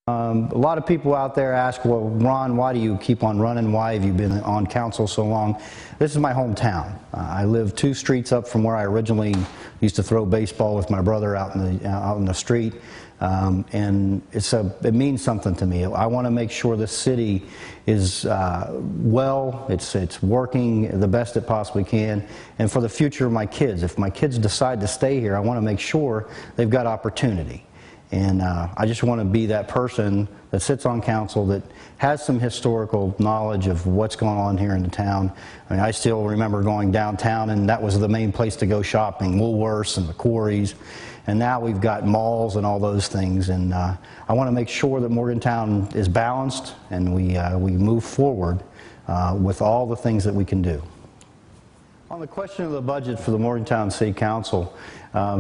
A lot of people out there ask, well, Ron, why do you keep on running? Why have you been on council so long? This is my hometown. I live 2 streets up from where I originally used to throw baseball with my brother out in the street. And it means something to me. I want to make sure the city is it's working the best it possibly can, and for the future of my kids. If my kids decide to stay here, I want to make sure they've got opportunity. And I just want to be that person that sits on council that has some historical knowledge of what's going on here in the town. I mean, I still remember going downtown, and that was the main place to go shopping, Woolworths and the quarries. And now we've got malls and all those things. And I want to make sure that Morgantown is balanced and we move forward with all the things that we can do. On the question of the budget for the Morgantown City Council,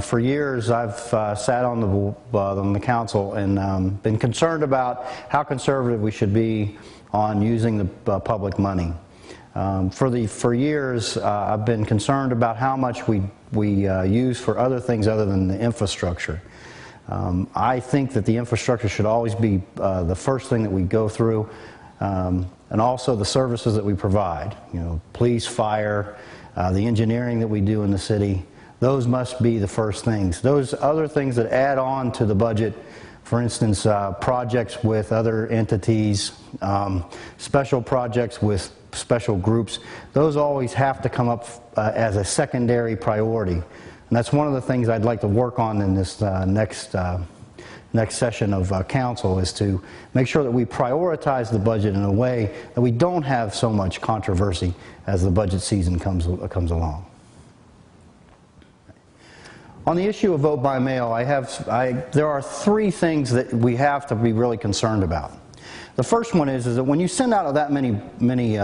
for years I've sat on the council and been concerned about how conservative we should be on using the public money. For years I've been concerned about how much we use for other things other than the infrastructure. I think that the infrastructure should always be the first thing that we go through, and also the services that we provide. You know, police, fire, the engineering that we do in the city. Those must be the first things. Those other things that add on to the budget, for instance, projects with other entities, special projects with special groups, those always have to come up as a secondary priority. And that's one of the things I'd like to work on in this next session of council, is to make sure that we prioritize the budget in a way that we don't have so much controversy as the budget season comes along. On the issue of vote by mail, there are 3 things that we have to be really concerned about. The first one is that when you send out that many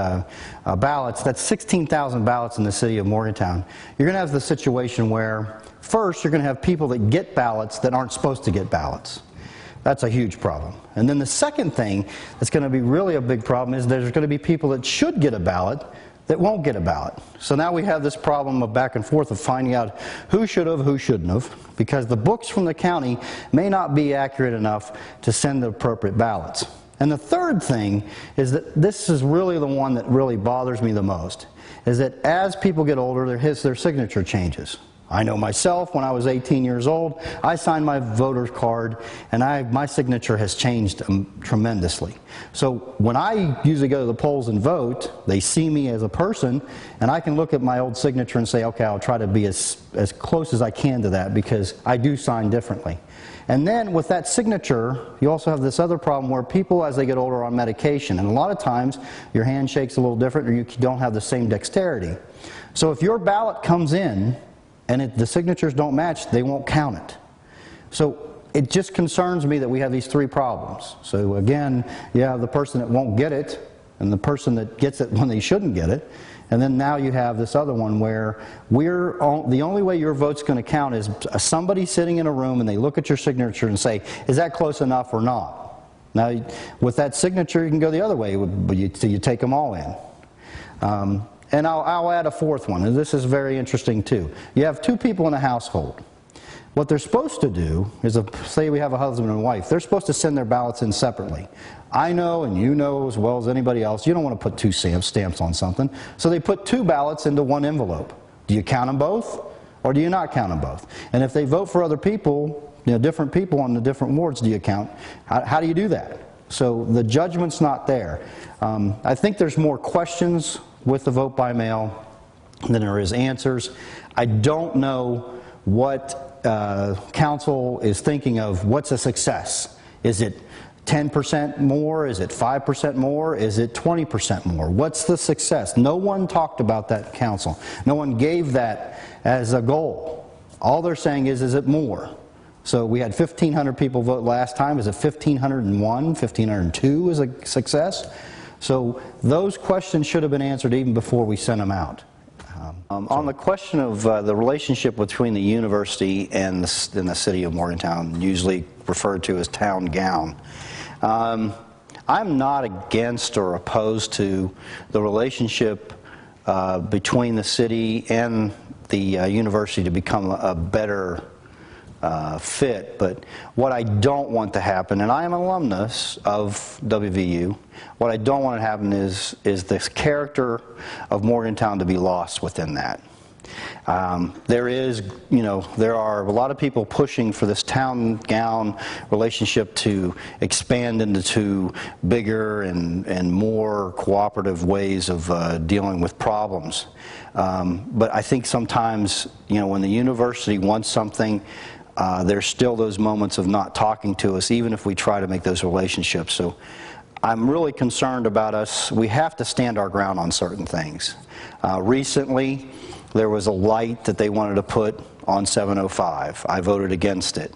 ballots, that's 16,000 ballots in the city of Morgantown, you're going to have the situation where, first, you're going to have people that get ballots that aren't supposed to get ballots. That's a huge problem. And then the second thing that's going to be really a big problem is there's going to be people that should get a ballot that won't get a ballot. So now we have this problem of back and forth of finding out who should have, who shouldn't have, because the books from the county may not be accurate enough to send the appropriate ballots. And the third thing is that this is really the one that really bothers me the most, is that as people get older, their signature changes. I know myself, when I was 18 years old, I signed my voter's card, and my signature has changed tremendously. So when I usually go to the polls and vote, they see me as a person, and I can look at my old signature and say, okay, I'll try to be as close as I can to that, because I do sign differently. And then with that signature, you also have this other problem where people, as they get older, are on medication. And a lot of times, your hand shakes a little different, or you don't have the same dexterity. So if your ballot comes in, and the signatures don't match, they won't count it. So it just concerns me that we have these 3 problems. So again, you have the person that won't get it, and the person that gets it when they shouldn't get it. And then now you have this other one where the only way your vote's going to count is somebody sitting in a room and they look at your signature and say, is that close enough or not? Now, with that signature, you can go the other way, but you take them all in. And I'll add a 4th one, and this is very interesting too. You have 2 people in a household. What they're supposed to do is, say we have a husband and wife, they're supposed to send their ballots in separately. I know, and you know as well as anybody else, you don't want to put 2 stamps on something, so they put 2 ballots into 1 envelope. Do you count them both, or do you not count them both? And if they vote for other people, different people on the different wards, do you count? How do you do that? So the judgment's not there. I think there's more questions with the vote by mail than there is answers. I don't know what council is thinking of. What's a success? Is it 10% more? Is it 5% more? Is it 20% more? What's the success? No one talked about that in council. No one gave that as a goal. All they're saying is it more? So we had 1,500 people vote last time. Is it 1,501, 1,502 is a success? So those questions should have been answered even before we sent them out. On the question of the relationship between the university and the city of Morgantown, usually referred to as town gown, I'm not against or opposed to the relationship between the city and the university to become a better fit. But what I don't want to happen, and I am an alumnus of WVU, what I don't want to happen is this character of Morgantown to be lost within that. There are a lot of people pushing for this town-gown relationship to expand into bigger and more cooperative ways of dealing with problems. But I think sometimes, when the university wants something, there's still those moments of not talking to us, even if we try to make those relationships. So I'm really concerned about us. We have to stand our ground on certain things. Recently, there was a light that they wanted to put on 705. I voted against it.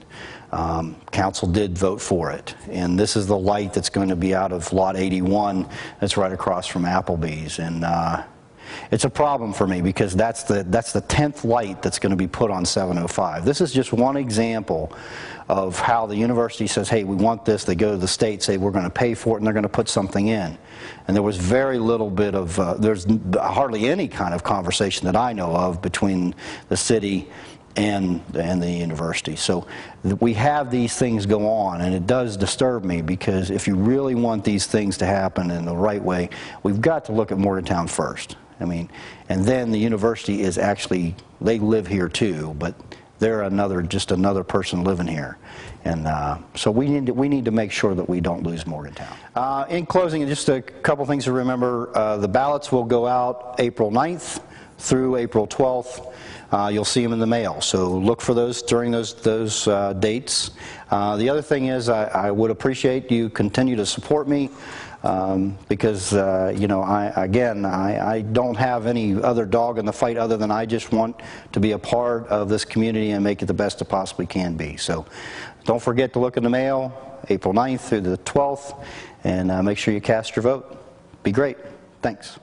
Council did vote for it. And this is the light that's going to be out of Lot 81 that's right across from Applebee's. And it's a problem for me because that's the 10th light that's going to be put on 705. This is just one example of how the university says, hey, we want this. They go to the state, say we're going to pay for it, and they're going to put something in. And there was very little bit of, there's hardly any kind of conversation that I know of between the city and the university. So we have these things go on, and it does disturb me because if you really want these things to happen in the right way, we've got to look at Morgantown first. I mean, and then the university is actually, they live here too, but they're just another person living here. And so we need to make sure that we don't lose Morgantown. In closing, just a couple things to remember. The ballots will go out April 9th through April 12th. You'll see them in the mail, so look for those during those dates. The other thing is I would appreciate you continue to support me because I don't have any other dog in the fight other than I just want to be a part of this community and make it the best it possibly can be. So don't forget to look in the mail April 9th through the 12th and make sure you cast your vote. Be great. Thanks.